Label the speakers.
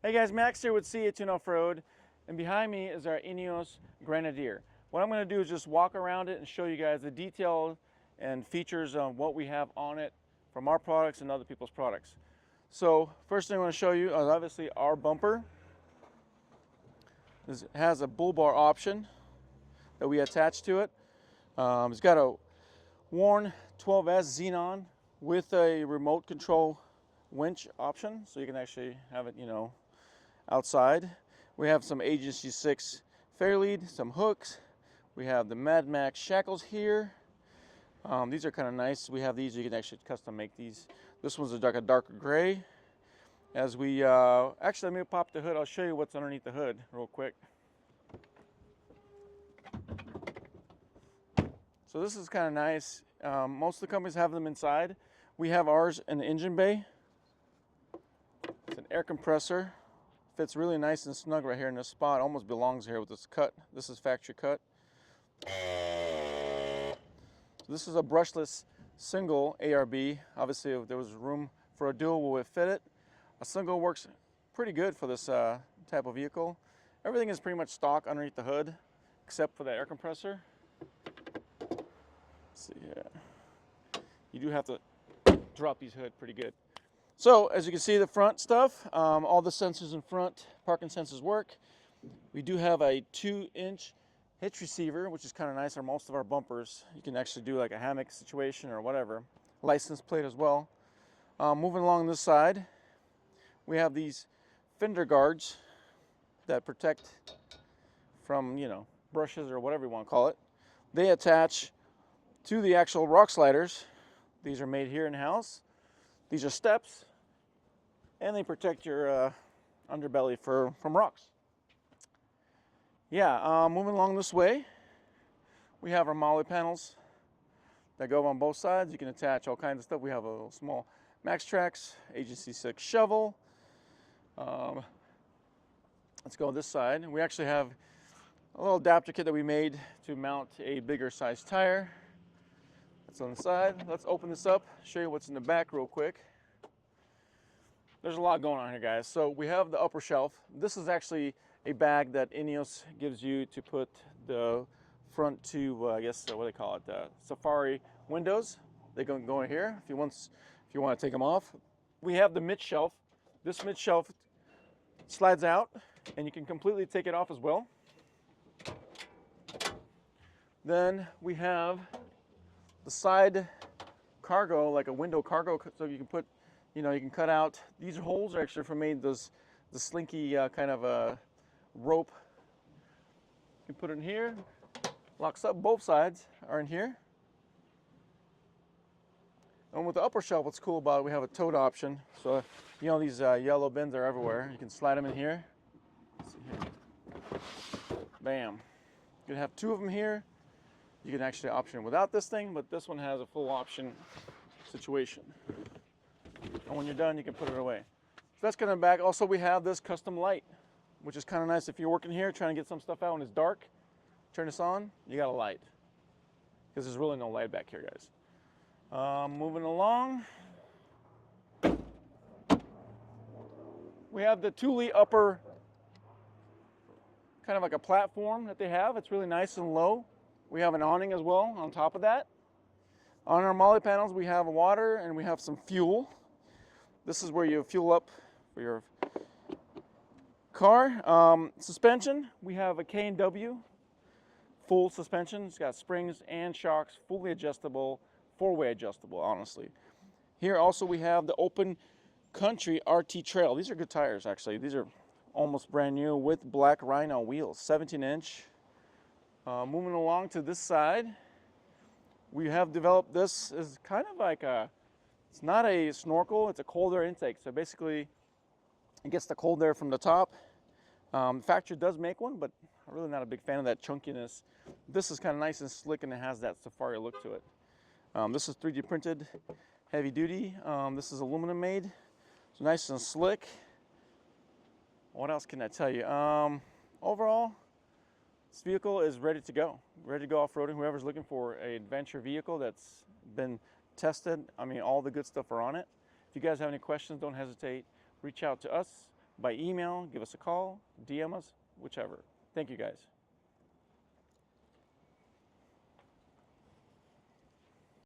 Speaker 1: Hey guys, Max here with CAtuned Off-road, and behind me is our Ineos Grenadier. What I'm going to do is just walk around it and show you guys the detail and features on what we have on it from our products and other people's products. So first thing I want to show you is obviously our bumper. This has a bullbar option that we attach to it. It's got a worn 12S xenon with a remote control winch option, so you can actually have it, outside. We have some Agency 6 fairlead, some hooks. We have the Mad Max shackles here. These are kind of nice. We have these. You can actually custom make these. This one's a darker gray. As we actually, let me pop the hood. I'll show you what's underneath the hood real quick. So this is kind of nice. Most of the companies have them inside. We have ours in the engine bay. It's an air compressor. Fits really nice and snug right here in this spot. Almost belongs here with this cut. This is factory cut. This is a brushless single ARB. Obviously, if there was room for a dual, we would fit it. A single works pretty good for this type of vehicle. Everything is pretty much stock underneath the hood, except for the air compressor. Let's see here. You do have to drop these hood pretty good. So as you can see, the front stuff, all the sensors in front, parking sensors work. We do have a 2-inch hitch receiver, which is kind of nice on most of our bumpers. You can actually do like a hammock situation or whatever. License plate as well. Moving along this side, we have these fender guards that protect from, brushes or whatever you want to call it. They attach to the actual rock sliders. These are made here in-house. These are steps, and they protect your underbelly from rocks. Yeah, moving along this way, we have our molly panels that go on both sides. You can attach all kinds of stuff. We have a little small Max Trax, Agency 6 shovel. Let's go this side. We actually have a little adapter kit that we made to mount a bigger size tire. That's on the side. Let's open this up, show you what's in the back real quick. There's a lot going on here, guys. So we have the upper shelf. This is actually a bag that Ineos gives you to put the front two, I guess, what do they call it? Safari windows. They can go in here if you want to take them off. We have the mid shelf. This mid shelf slides out, and you can completely take it off as well. Then we have the side cargo, like a window cargo, so you can put, you can cut out. These holes are actually made the slinky kind of rope. You can put it in here, locks up. Both sides are in here. And with the upper shelf, what's cool about it, we have a tote option. So, these yellow bins are everywhere. You can slide them in here. Let's see here. Bam. You can have 2 of them here. You can actually option without this thing, but this one has a full option situation. And when you're done, you can put it away. So that's kind of back. Also, we have this custom light, which is kind of nice. If you're working here trying to get some stuff out and it's dark, turn this on, you got a light. Because there's really no light back here, guys. Moving along. We have the Thule upper, kind of like a platform that they have. It's really nice and low. We have an awning as well on top of that. On our molly panels, we have water and we have some fuel. This is where you fuel up for your car. Suspension, we have a K&W full suspension. It's got springs and shocks, fully adjustable, 4-way adjustable, honestly. Here also we have the Open Country RT Trail. These are good tires, actually. These are almost brand new with black Rhino wheels, 17-inch. Moving along to this side, we have developed this as kind of like it's not a snorkel, it's a cold air intake. So basically, it gets the cold air from the top. The factory does make one, but I'm really not a big fan of that chunkiness. This is kind of nice and slick, and it has that safari look to it. This is 3D printed, heavy duty. This is aluminum made. It's nice and slick. What else can I tell you? Overall, this vehicle is ready to go off-roading. Whoever's looking for an adventure vehicle that's been tested, all the good stuff are on it. If you guys have any questions, don't hesitate. Reach out to us. by email, give us a call, DM us, whichever. Thank you guys.